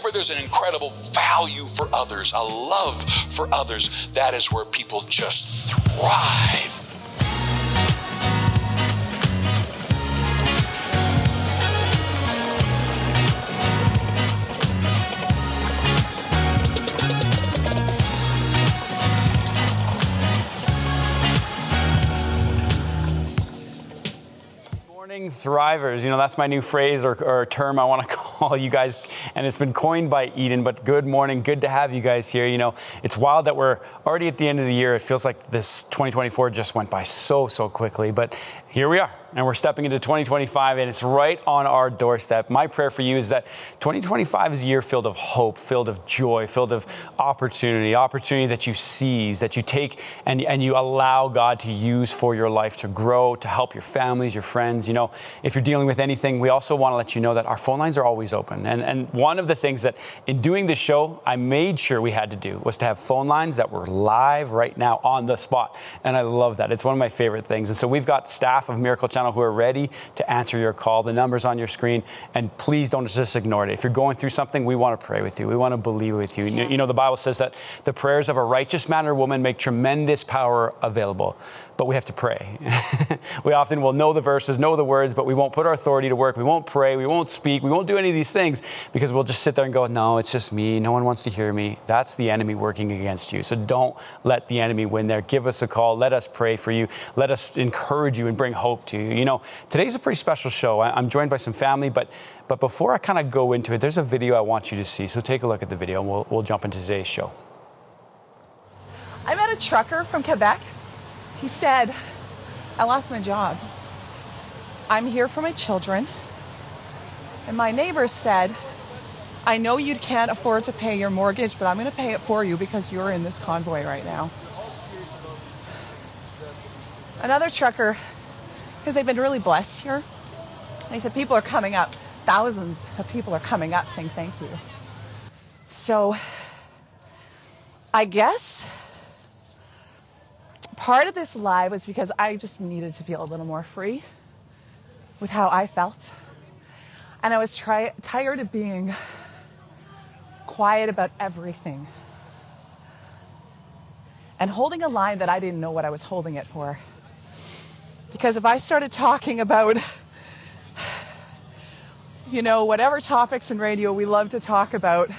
whenever there's an incredible value for others, a love for others, that is where people just thrive. Thrivers, you know, that's my new phrase or term I want to call you guys, and it's been coined by Eden. But good morning, good to have you guys here. You know, it's wild that we're already at the end of the year. It feels like this 2024 just went by so quickly, but here we are, and we're stepping into 2025, and it's right on our doorstep. My prayer for you is that 2025 is a year filled of hope, filled of joy, filled of opportunity that you seize, that you take and you allow God to use for your life to grow, to help your families, your friends. You know, if you're dealing with anything, we also want to let you know that our phone lines are always open. And one of the things that in doing this show, I made sure we had to do was to have phone lines that were live right now on the spot. And I love that. It's one of my favorite things. And so we've got staff of Miracle Channel who are ready to answer your call. The number's on your screen, and please don't just ignore it. If you're going through something, we want to pray with you. We want to believe with you. Yeah. You know, the Bible says that the prayers of a righteous man or woman make tremendous power available, but we have to pray. We often will know the verses, know the words, but we won't put our authority to work. We won't pray. We won't speak. We won't do any of these things because we'll just sit there and go, no, it's just me. No one wants to hear me. That's the enemy working against you. So don't let the enemy win there. Give us a call. Let us pray for you. Let us encourage you and bring hope to you. You know, today's a pretty special show. I'm joined by some family, but before I kind of go into it, there's a video I want you to see. So take a look at the video, and we'll jump into today's show. I met a trucker from Quebec. He said, I lost my job. I'm here for my children. And my neighbor said, I know you can't afford to pay your mortgage, but I'm going to pay it for you because you're in this convoy right now. Another trucker, because they've been really blessed here, they said people are coming up. Thousands of people are coming up saying thank you. So I guess part of this live was because I just needed to feel a little more free with how I felt. And I was tired of being quiet about everything and holding a line that I didn't know what I was holding it for. Because if I started talking about, you know, whatever topics in radio we love to talk about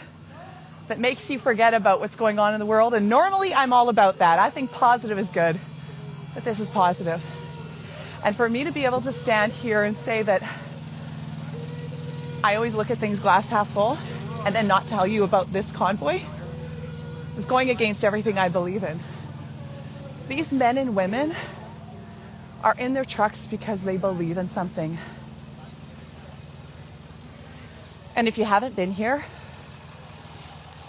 that makes you forget about what's going on in the world, and normally I'm all about that. I think positive is good, but this is positive. And for me to be able to stand here and say that I always look at things glass half full and then not tell you about this convoy is going against everything I believe in. These men and women are in their trucks because they believe in something. And if you haven't been here,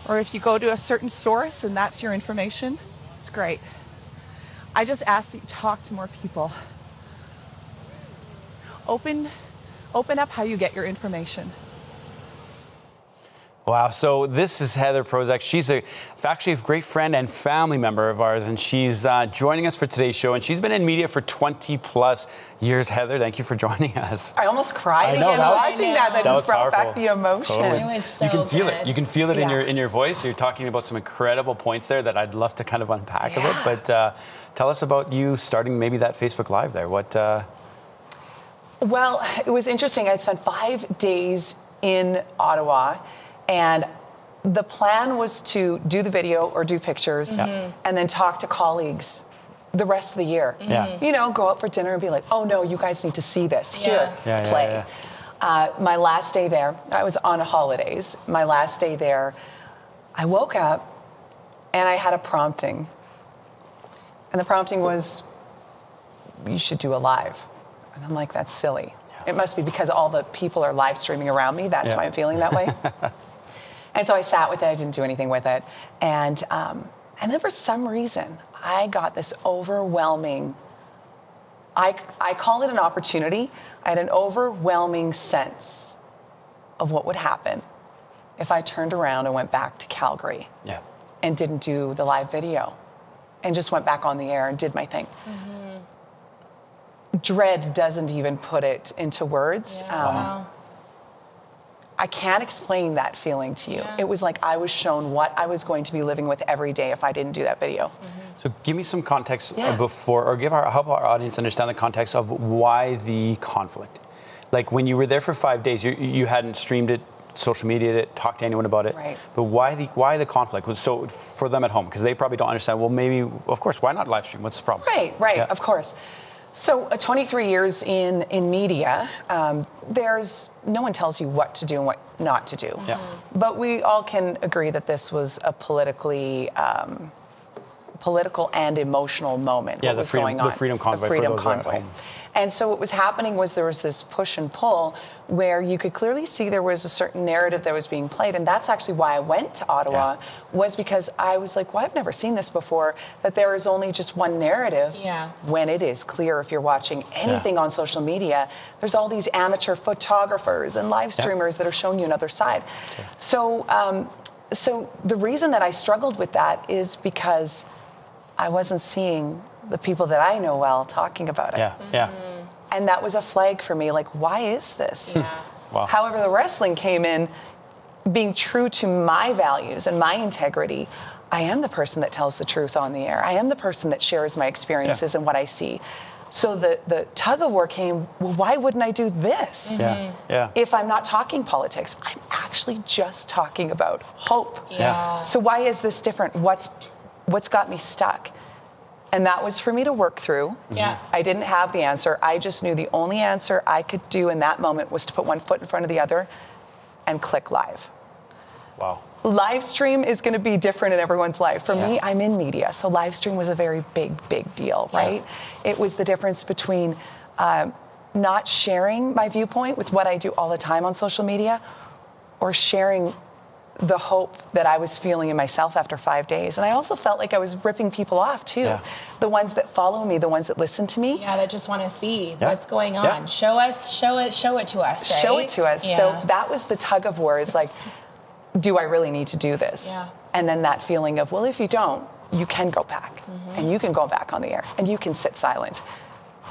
or if you go to a certain source and that's your information, it's great. I just ask that you talk to more people. Open up how you get your information. Wow. So this is Heather Prosak. She's actually a great friend and family member of ours, and she's joining us for today's show. And she's been in media for 20 plus years. Heather, thank you for joining us. I almost cried again watching that. That just brought back the emotion. Totally. It was so You can feel good. it. You can feel it in your voice. You're talking about some incredible points there that I'd love to kind of unpack a bit. But tell us about you starting maybe that Facebook Live there. Well, it was interesting. I spent 5 days in Ottawa, and the plan was to do the video or do pictures and then talk to colleagues the rest of the year. You know, go out for dinner and be like, oh no, you guys need to see this. Here, play. My last day there, I was on holidays. My last day there, I woke up and I had a prompting. And the prompting was, you should do a live. And I'm like, that's silly. It must be because all the people are live streaming around me. That's why I'm feeling that way. And so I sat with it. I didn't do anything with it. And then for some reason, I got this overwhelming, I call it an opportunity. I had an overwhelming sense of what would happen if I turned around and went back to Calgary and didn't do the live video and just went back on the air and did my thing. Dread doesn't even put it into words. I can't explain that feeling to you. Yeah. It was like I was shown what I was going to be living with every day if I didn't do that video. So give me some context Yeah. before, or help our audience understand the context of why the conflict. Like when you were there for 5 days, you hadn't streamed it, social media it, talked to anyone about it. Right. But why the conflict? So for them at home, because they probably don't understand. Well, maybe, of course, why not live stream? What's the problem? Right, Yeah. of course. So 23 years in media, no one tells you what to do and what not to do. Yeah. But we all can agree that this was a political and emotional moment. Yeah, what was the going on. Freedom Convoy, The Freedom for those who are at Convoy. home. And so what was happening was there was this push and pull where you could clearly see there was a certain narrative that was being played. And that's actually why I went to Ottawa, was because I was like, well, I've never seen this before, that there is only just one narrative. Yeah. When it is clear, if you're watching anything on social media, there's all these amateur photographers and live streamers that are showing you another side. So the reason that I struggled with that is because I wasn't seeing the people that I know well talking about it. Yeah. And that was a flag for me, like, why is this? Yeah. Wow. However, the wrestling came in being true to my values and my integrity. I am the person that tells the truth on the air. I am the person that shares my experiences and what I see. So the tug of war came, well, why wouldn't I do this? Yeah. If I'm not talking politics, I'm actually just talking about hope. Yeah. So why is this different? What's got me stuck? And that was for me to work through. Yeah. I didn't have the answer. I just knew the only answer I could do in that moment was to put one foot in front of the other and click live. Wow. Live stream is going to be different in everyone's life. For me, I'm in media, so live stream was a very big deal, right? It was the difference between not sharing my viewpoint with what I do all the time on social media, or sharing the hope that I was feeling in myself after 5 days. And I also felt like I was ripping people off too. Yeah. The ones that follow me, the ones that listen to me. Yeah, that just want to see Yeah. what's going on. Yeah. Show it to us. Right? Show it to us. Yeah. So that was the tug of war, is like, do I really need to do this? Yeah. And then that feeling of, well, if you don't, you can go back and you can go back on the air and you can sit silent.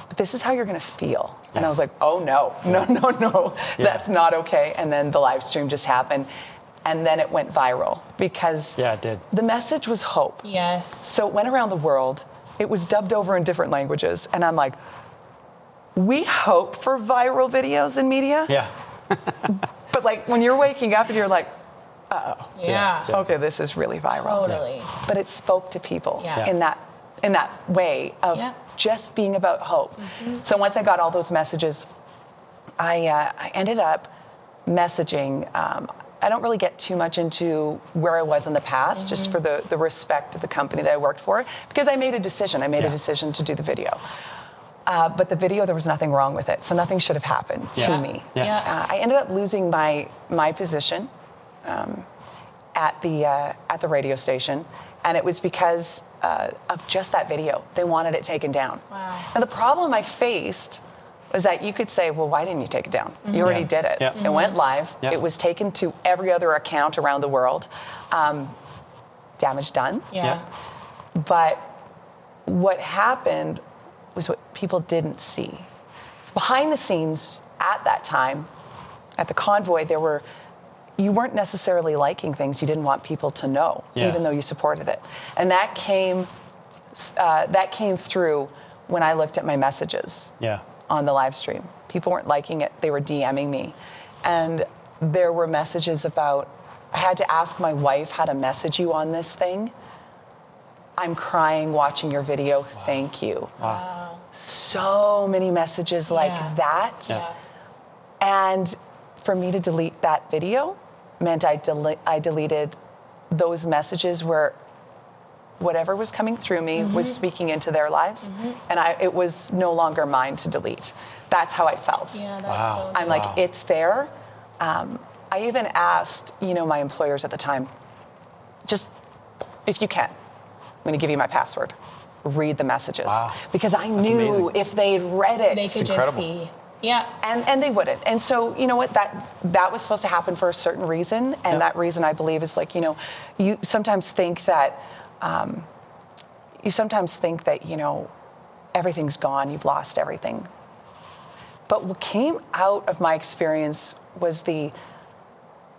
But this is how you're going to feel. And I was like, oh no, that's not okay. And then the live stream just happened. And then it went viral because it did. the message was hope. Yes. So it went around the world. It was dubbed over in different languages. And I'm like, we hope for viral videos in media. Yeah. But like when you're waking up and you're like, Yeah. okay, this is really viral. Totally. But it spoke to people Yeah. in that way of just being about hope. So once I got all those messages, I ended up messaging. I don't really get too much into where I was in the past, just for the respect of the company that I worked for, because I made a decision. I made a decision to do the video. But the video, there was nothing wrong with it, so nothing should have happened to me. Yeah. I ended up losing my position at the radio station, and it was because of just that video. They wanted it taken down. Wow. And the problem I faced was that you could say, well, why didn't you take it down? You already did it. Yeah. It went live. Yeah. It was taken to every other account around the world. Damage done. Yeah. But what happened was what people didn't see. So behind the scenes at that time, at the convoy, you weren't necessarily liking things you didn't want people to know, even though you supported it. And that came through when I looked at my messages on the live stream. People weren't liking it. They were DMing me. And there were messages about, I had to ask my wife how to message you on this thing. I'm crying watching your video. Thank you. Wow. So many messages like that. Yeah. And for me to delete that video meant I deleted those messages where whatever was coming through me was speaking into their lives, and it was no longer mine to delete. That's how I felt. Yeah, that's so I'm like, it's there. I even asked, my employers at the time, just, if you can, I'm going to give you my password. Read the messages. Wow. Because I knew amazing. if they'd read it, they could just see. Yeah. And they wouldn't. And so, you know what, that was supposed to happen for a certain reason. And that reason, I believe, is like, you sometimes think that, everything's gone, you've lost everything. But what came out of my experience was the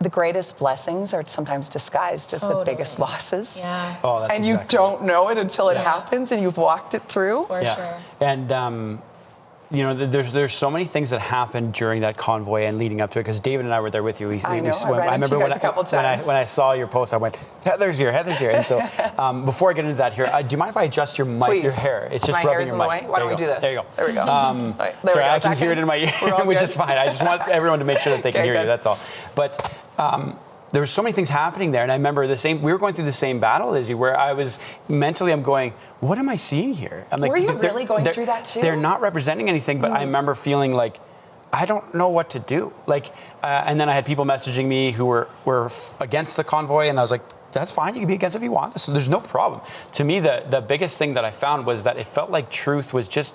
the greatest blessings are sometimes disguised as the biggest losses. Yeah. Oh, that's and you exactly don't know it until it happens and you've walked it through. For sure. And you know, there's so many things that happened during that convoy and leading up to it, because David and I were there with you. I remember when I saw your post, I went, Heather's here. And so before I get into that here, do you mind if I adjust your mic, Please. your hair? It's just My rubbing hair's your in the mic. way. Why don't we do this? There you go. There we go. Right, there sorry, we go. I can hear it in my ear, which is fine. I just want everyone to make sure that they can hear you, that's all. But there were so many things happening there, and I remember we were going through the same battle as you, where I was mentally, I'm going, what am I seeing here? I'm like, were you really going through that too? They're not representing anything, but I remember feeling like, I don't know what to do. Like, and then I had people messaging me who were against the convoy, and I was like, that's fine, you can be against if you want, so there's no problem. To me, the biggest thing that I found was that it felt like truth was just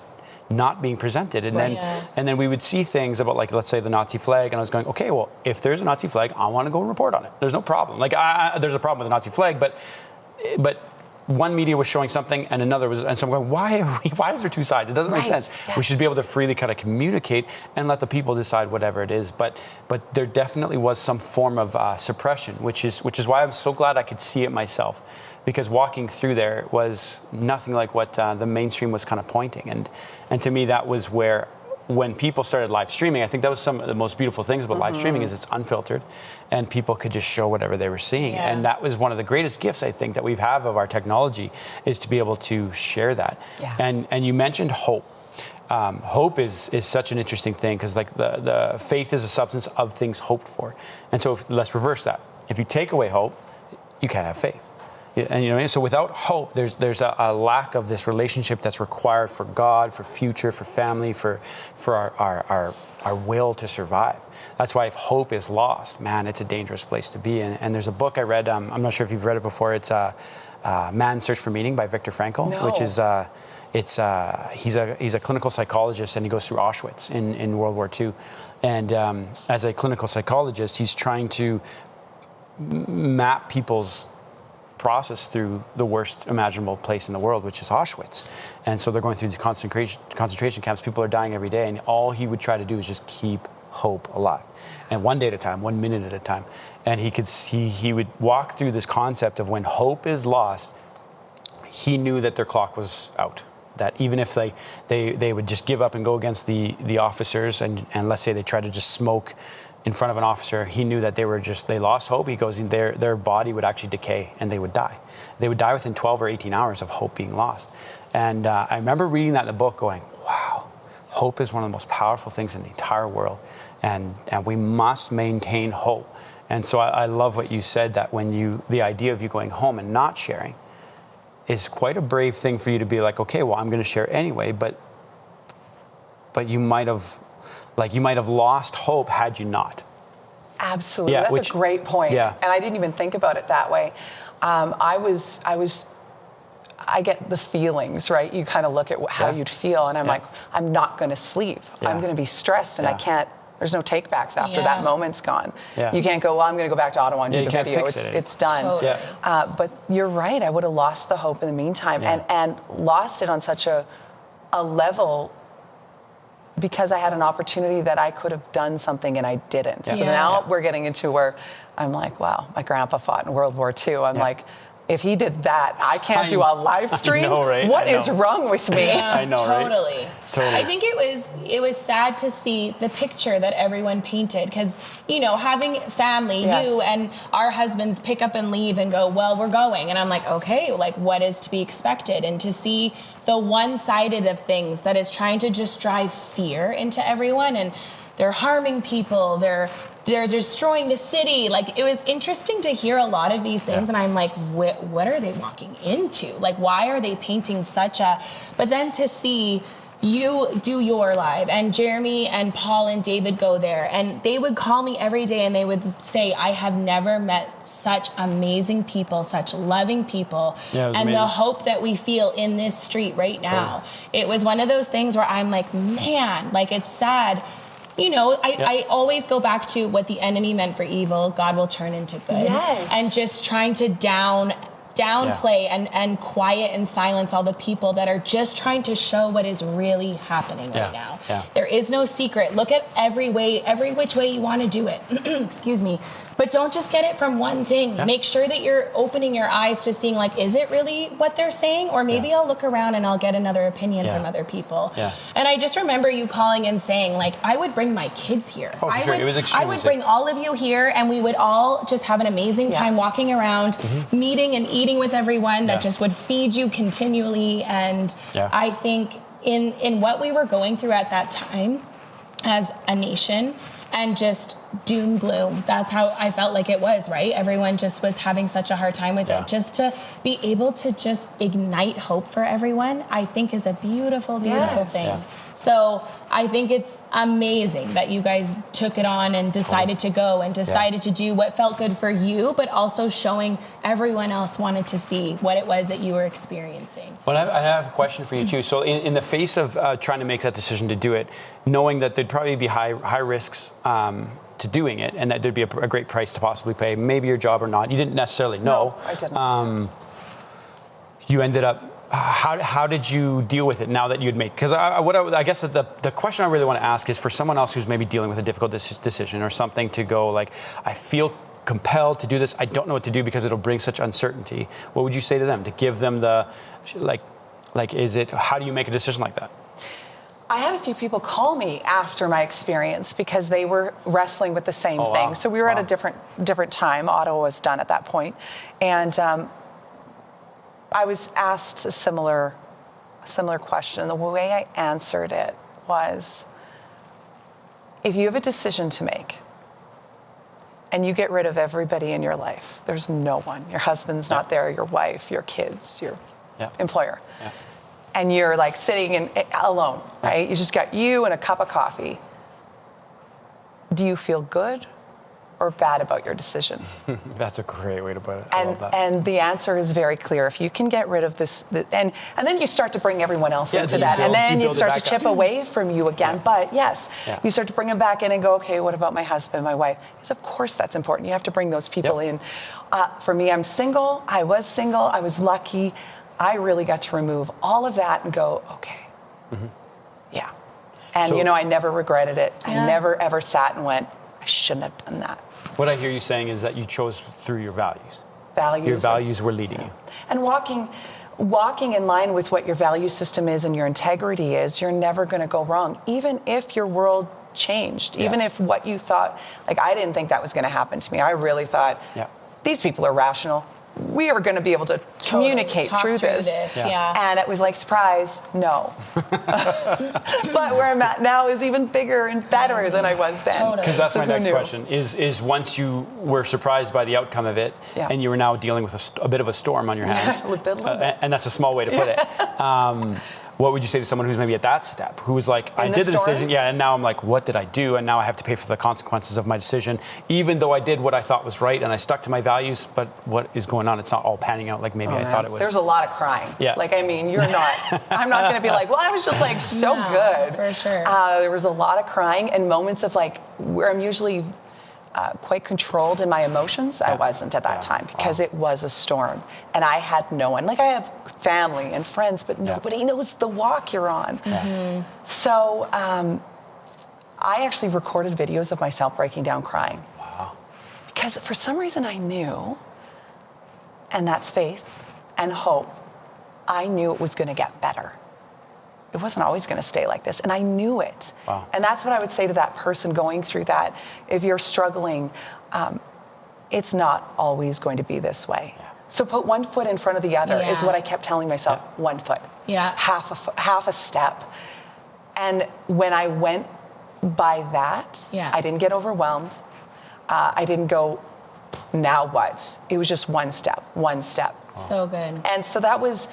not being presented, and then we would see things about, like, let's say the Nazi flag, and I was going, okay, well, if there's a Nazi flag, I want to go report on it. There's no problem. Like, there's a problem with the Nazi flag, but one media was showing something and another was, and so I'm going, why is there two sides? It doesn't make sense. Yes. We should be able to freely kind of communicate and let the people decide whatever it is. But there definitely was some form of suppression, which is why I'm so glad I could see it myself, because walking through there was nothing like what the mainstream was kind of pointing. And to me, that was where, when people started live streaming, I think that was some of the most beautiful things about live streaming, is it's unfiltered and people could just show whatever they were seeing. Yeah. And that was one of the greatest gifts, I think, that we have of our technology, is to be able to share that. Yeah. And you mentioned hope. Hope is such an interesting thing, because like the faith is a substance of things hoped for. And so let's reverse that. If you take away hope, you can't have faith. And you know what I mean? So without hope, there's a lack of this relationship that's required for God, for future, for family, for our will to survive. That's why if hope is lost, man, it's a dangerous place to be. And there's a book I read, I'm not sure if you've read it before, it's Man's Search for Meaning by Viktor Frankl, which is he's a clinical psychologist, and he goes through Auschwitz in World War II. And as a clinical psychologist, he's trying to map people's process through the worst imaginable place in the world, which is Auschwitz. And so they're going through these concentration camps. People are dying every day, and all he would try to do is just keep hope alive, and one day at a time, 1 minute at a time. And he would walk through this concept of, when hope is lost, he knew that their clock was out. That even if they would just give up and go against the officers, and let's say they tried to just smoke in front of an officer, he knew that they lost hope. He goes, their body would actually decay and they would die. They would die within 12 or 18 hours of hope being lost. And I remember reading that in the book going, wow, hope is one of the most powerful things in the entire world. And we must maintain hope. And so I love what you said, that the idea of you going home and not sharing is quite a brave thing for you to be like, okay, well, I'm going to share anyway, but you might have lost hope had you not. Absolutely. Yeah, That's a great point. Yeah. And I didn't even think about it that way. I get the feelings, right? You kind of look at how you'd feel, and I'm like, I'm not going to sleep. Yeah. I'm going to be stressed, and I can't. There's no takebacks after that moment's gone. Yeah. You can't go, well, I'm going to go back to Ottawa and do the can't video. fix it. It's done. Totally. Yeah. But you're right. I would have lost the hope in the meantime, and lost it on such a level, because I had an opportunity that I could have done something and I didn't. Yeah. So now we're getting into where I'm like, wow, my grandpa fought in World War II. I'm like, if he did that, I can't do a live stream. I know, right? What is wrong with me? Yeah, I know, right? totally. Totally. I think it was sad to see the picture that everyone painted, because, you know, having family, you and our husbands pick up and leave and go, well, we're going. And I'm like, okay, like, what is to be expected? And to see the one-sided of things that is trying to just drive fear into everyone, and they're harming people, they're destroying the city. Like, it was interesting to hear a lot of these things, and I'm like, what are they walking into? Like, why are they painting such a... But then to see you do your live, and Jeremy and Paul and David go there, and they would call me every day and they would say, I have never met such amazing people, such loving people, and amazing. The hope that we feel in this street right now. It was one of those things where I'm like, man, like, it's sad. You know, I always go back to what the enemy meant for evil, God will turn into good. Yes. And just trying to downplay and quiet and silence all the people that are just trying to show what is really happening right now. There is no secret. Look at every which way you want to do it. Excuse me. But don't just get it from one thing. Make sure that you're opening your eyes to seeing, like, is it really what they're saying? Or maybe I'll look around and I'll get another opinion from other people. And I just remember you calling and saying, like, I would bring my kids here. Oh, for sure. It was extremely I would bring all of you here, and we would all just have an amazing time walking around, meeting and eating with everyone that just would feed you continually. And I think in what we were going through at that time as a nation, and just doom gloom. That's how I felt like it was, right? Everyone just was having such a hard time with it. Just to be able to just ignite hope for everyone, I think is a beautiful, beautiful thing. So I think it's amazing that you guys took it on and decided to go and decided to do what felt good for you, but also showing everyone else wanted to see what it was that you were experiencing. Well, I have a question for you too. So in the face of trying to make that decision to do it, knowing that there'd probably be high risks to doing it, and that there'd be a great price to possibly pay, maybe your job or not, you didn't necessarily know. No, I didn't. You ended up, how did you deal with it now that you'd made? Because I guess that the question I really want to ask is for someone else who's maybe dealing with a difficult decision or something, to go like, I feel compelled to do this, I don't know what to do because it'll bring such uncertainty. What would you say to them to give them the, how do you make a decision like that? I had a few people call me after my experience because they were wrestling with the same thing. Wow. So we were at a different time. Ottawa was done at that point. And I was asked a similar question. The way I answered it was, if you have a decision to make and you get rid of everybody in your life, there's no one. Your husband's not there, your wife, your kids, your employer. And you're like sitting alone, right? You just got you and a cup of coffee. Do you feel good or bad about your decision? That's a great way to put it. I love that. And the answer is very clear. If you can get rid of this, and then you start to bring everyone else into that, and then you start to chip away from you again. But yes, you start to bring them back in and go, okay, what about my husband, my wife? Because of course that's important. You have to bring those people in. For me, I'm single. I was single. I was lucky. I really got to remove all of that and go, okay, And, I never regretted it. I never, ever sat and went, I shouldn't have done that. What I hear you saying is that you chose through your values. Your values were leading you. And walking in line with what your value system is and your integrity is, you're never going to go wrong. Even if your world changed, even if what you thought, like I didn't think that was going to happen to me. I really thought, these people are rational. We are going to be able to communicate through this. And it was like, surprise, no. But where I'm at now is even bigger and better than I was then. Because that's my next question, is once you were surprised by the outcome of it, and you were now dealing with a bit of a storm on your hands, a little bit. And that's a small way to put it. What would you say to someone who's maybe at that step, who was like, I did the decision, and now I'm like, what did I do? And now I have to pay for the consequences of my decision, even though I did what I thought was right and I stuck to my values, but what is going on? It's not all panning out like maybe I thought it would. There's a lot of crying. Like, I mean, I'm not going to be like, well, I was just like so good. For sure. There was a lot of crying and moments of like, where I'm usually quite controlled in my emotions. I wasn't at that time because it was a storm and I had no one. Like I have family and friends, but nobody knows the walk you're on. So I actually recorded videos of myself breaking down crying. Because for some reason I knew, and that's faith and hope, I knew it was going to get better. It wasn't always going to stay like this. And I knew it. And that's what I would say to that person going through that. If you're struggling, it's not always going to be this way. So put one foot in front of the other is what I kept telling myself. 1 foot. Half a step. And when I went by that, I didn't get overwhelmed. I didn't go, now what? It was just one step. So good. And so that was...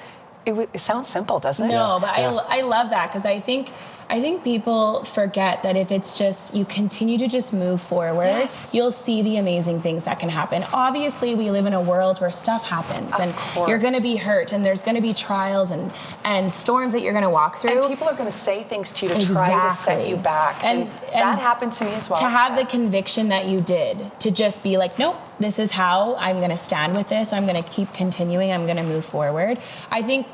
It sounds simple, doesn't it? No, but I love that because I think people forget that if it's just you continue to just move forward, you'll see the amazing things that can happen. Obviously, we live in a world where stuff happens and you're going to be hurt and there's going to be trials and storms that you're going to walk through. And people are going to say things to you to try to set you back. And that happened to me as well. To have the conviction that you did, to just be like, nope, this is how I'm going to stand with this. I'm going to keep continuing. I'm going to move forward. I think,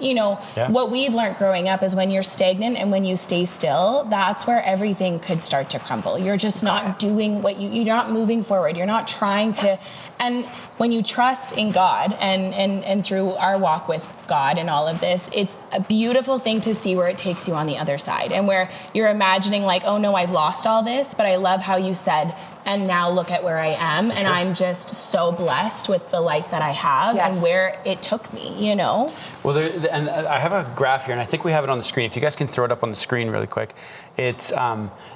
what we've learned growing up is when you're stagnant and when you stay still, that's where everything could start to crumble. You're just not doing what you're not moving forward. You're not trying to, and when you trust in God and through our walk with God and all of this, it's a beautiful thing to see where it takes you on the other side and where you're imagining like, oh no, I've lost all this, but I love how you said, and now look at where I am. And I'm just so blessed with the life that I have and where it took me, Well, and I have a graph here, and I think we have it on the screen. If you guys can throw it up on the screen really quick. It's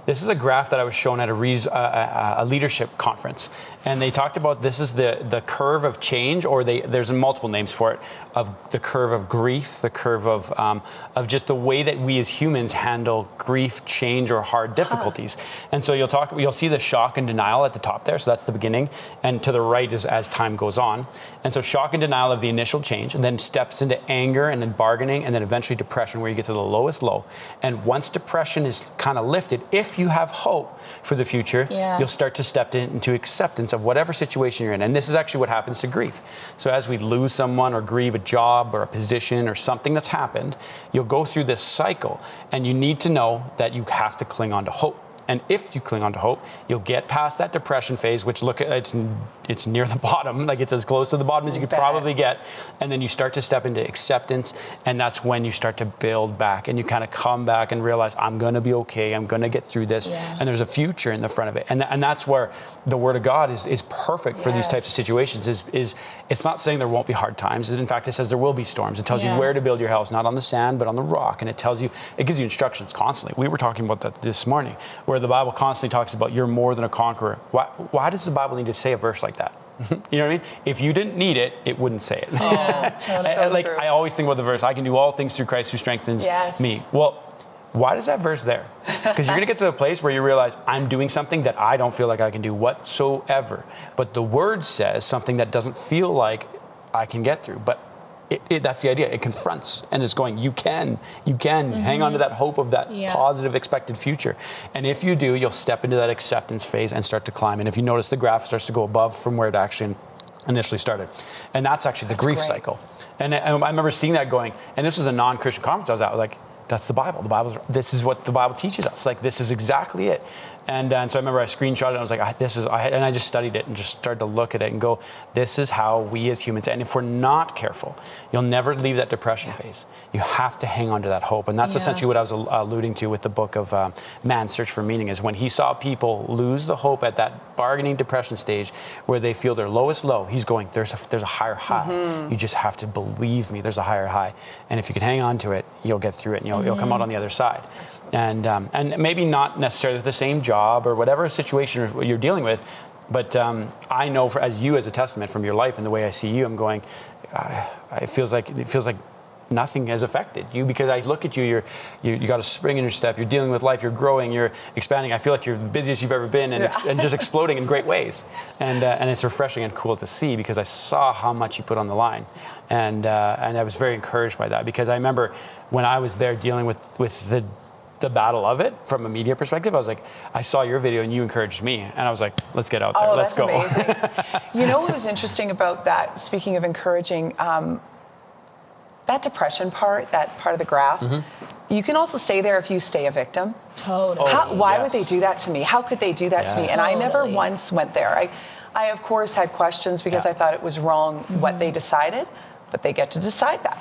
this is a graph that I was shown at a leadership conference, and they talked about this is the curve of change, or there's multiple names for it, of the curve of grief, the curve of just the way that we as humans handle grief, change, or hard difficulties. And so you'll see the shock and denial at the top there, so that's the beginning, and to the right is as time goes on. And so shock and denial of the initial change, and then steps into anger, and then bargaining, and then eventually depression, where you get to the lowest low. And once depression is kind of lifted, if you have hope for the future, you'll start to step into acceptance of whatever situation you're in. And this is actually what happens to grief. So as we lose someone or grieve a job or a position or something that's happened, you'll go through this cycle, and you need to know that you have to cling on to hope. And if you cling on to hope, you'll get past that depression phase, which it's near the bottom, like it's as close to the bottom as you could probably get. And then you start to step into acceptance, and that's when you start to build back, and you kind of come back and realize, I'm going to be okay, I'm going to get through this, and there's a future in the front of it. And that's where the Word of God is perfect for these types of situations. Is it's not saying there won't be hard times. In fact, it says there will be storms. It tells you where to build your house, not on the sand, but on the rock. And it gives you instructions constantly. We were talking about that this morning, where the Bible constantly talks about you're more than a conqueror. Why does the Bible need to say a verse like that? You know what I mean? If you didn't need it, it wouldn't say it. Yeah, totally. True. I always think about the verse, I can do all things through Christ who strengthens me. Well, why does that verse there? Because you're going to get to a place where you realize I'm doing something that I don't feel like I can do whatsoever. But the Word says something that doesn't feel like I can get through. But that's the idea. It confronts and it's going, you can hang on to that hope of that positive expected future. And if you do, you'll step into that acceptance phase and start to climb. And if you notice, the graph starts to go above from where it actually initially started. And that's actually the grief cycle. And I remember seeing that going, and this was a non-Christian conference I was at, like, that's the Bible. This is what the Bible teaches us. Like, this is exactly it. And so I remember I screenshot it and I was like, and I just studied it and just started to look at it and go, this is how we as humans, and if we're not careful, you'll never leave that depression phase. You have to hang on to that hope. And that's essentially what I was alluding to with the book of Man's Search for Meaning, is when he saw people lose the hope at that bargaining depression stage where they feel their lowest low, he's going, there's a higher high. You just have to believe me, there's a higher high. And if you can hang on to it, you'll get through it and you'll come out on the other side. And maybe not necessarily the same job or whatever situation you're dealing with, but I know as a testament from your life and the way I see you, I'm going, it feels like nothing has affected you, because I look at you got a spring in your step, you're dealing with life, you're growing, you're expanding. I feel like you're the busiest you've ever been, and just exploding in great ways. And it's refreshing and cool to see, because I saw how much you put on the line. And I was very encouraged by that, because I remember when I was there dealing with the battle of it from a media perspective, I was like, I saw your video and you encouraged me, and I was like, let's get out there, let's go. Amazing. You know what was interesting about that, speaking of encouraging, that depression part, that part of the graph, you can also stay there if you stay a victim. Totally. Why would they do that to me? How could they do that to me? And I never once went there. I of course had questions, because I thought it was wrong what they decided, but they get to decide that.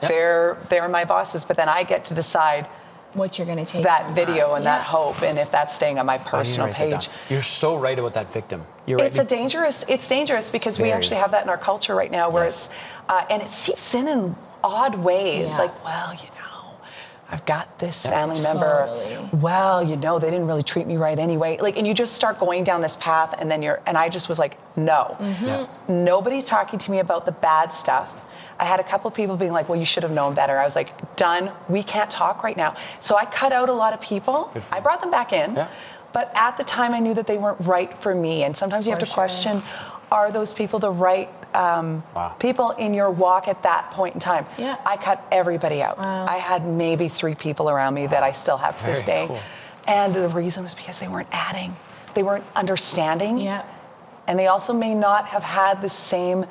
They're my bosses, but then I get to decide what you're going to take that video and that hope, and if that's staying on my personal page. You're so right about that victim. You're right. It's dangerous because we actually have that in our culture right now, where it's and it seeps in odd ways, like, well, I've got this family member. Well, they didn't really treat me right anyway. Like, and you just start going down this path, and then and I just was like, no, nobody's talking to me about the bad stuff. I had a couple people being like, well, you should have known better. I was like, done. We can't talk right now. So I cut out a lot of people. I brought them back in. But at the time, I knew that they weren't right for me. And sometimes you have to question, are those people the right people in your walk at that point in time? I cut everybody out. I had maybe 3 people around me that I still have to this day. Cool. And the reason was because they weren't adding. They weren't understanding. And they also may not have had the same,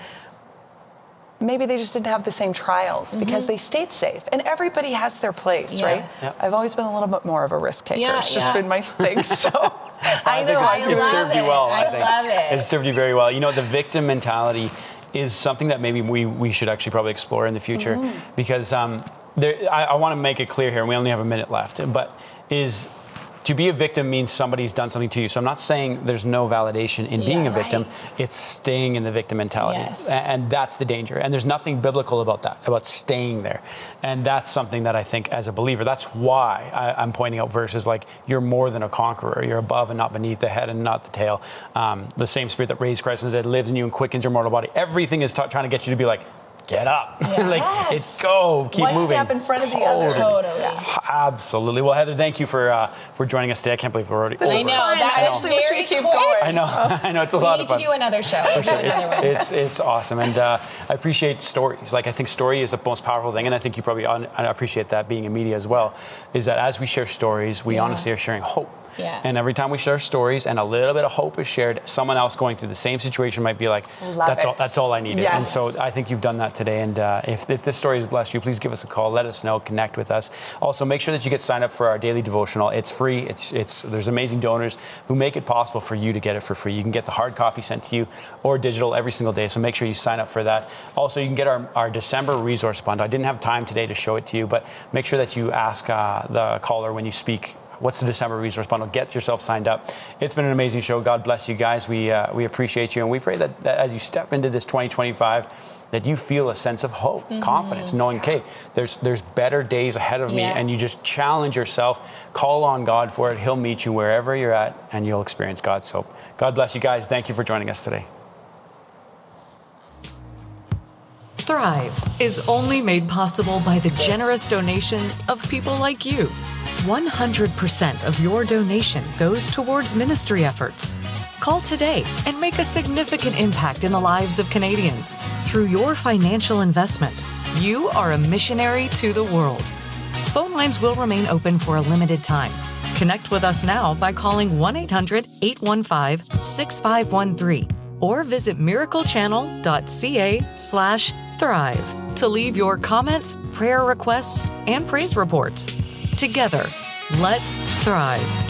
maybe they just didn't have the same trials because they stayed safe. And everybody has their place, right? Yep. I've always been a little bit more of a risk taker. It's just been my thing. So I know It's served you well. I love it. It's served you very well. You know, the victim mentality is something that maybe we should actually probably explore in the future, because I want to make it clear here, and we only have a minute left, but to be a victim means somebody's done something to you. So I'm not saying there's no validation in being a victim. It's staying in the victim mentality. Yes. And that's the danger. And there's nothing biblical about that, about staying there. And that's something that I think as a believer, that's why I'm pointing out verses like, you're more than a conqueror. You're above and not beneath, the head and not the tail. The same spirit that raised Christ from the dead lives in you and quickens your mortal body. Everything is trying to get you to be like, get up. Keep One moving. step in front of the other. Totally. Absolutely. Well, Heather, thank you for joining us today. I can't believe we're already over. I know. That I was actually wish we very could keep quick. going. I know. It's a lot We of need fun. to do another show. It's awesome, and I appreciate stories. Like, I think story is the most powerful thing, and I think you probably appreciate that being in media as well. Is that as we share stories, we honestly are sharing hope. Yeah. And every time we share stories and a little bit of hope is shared, someone else going through the same situation might be like, that's all I needed. Yes. And so I think you've done that today. And if this story has blessed you, please give us a call. Let us know. Connect with us. Also, make sure that you get signed up for our daily devotional. It's free. There's amazing donors who make it possible for you to get it for free. You can get the hard copy sent to you or digital every single day. So make sure you sign up for that. Also, you can get our December resource bundle. I didn't have time today to show it to you, but make sure that you ask the caller when you speak, what's the December resource bundle? Get yourself signed up. It's been an amazing show. God bless you guys. We appreciate you. And we pray that as you step into this 2025, that you feel a sense of hope, confidence, knowing, okay, there's better days ahead of me. And you just challenge yourself, call on God for it. He'll meet you wherever you're at, and you'll experience God's hope. God bless you guys. Thank you for joining us today. Thrive is only made possible by the generous donations of people like you. 100% of your donation goes towards ministry efforts. Call today and make a significant impact in the lives of Canadians. Through your financial investment, you are a missionary to the world. Phone lines will remain open for a limited time. Connect with us now by calling 1-800-815-6513 or visit miraclechannel.ca/thrive to leave your comments, prayer requests, and praise reports. Together, let's thrive.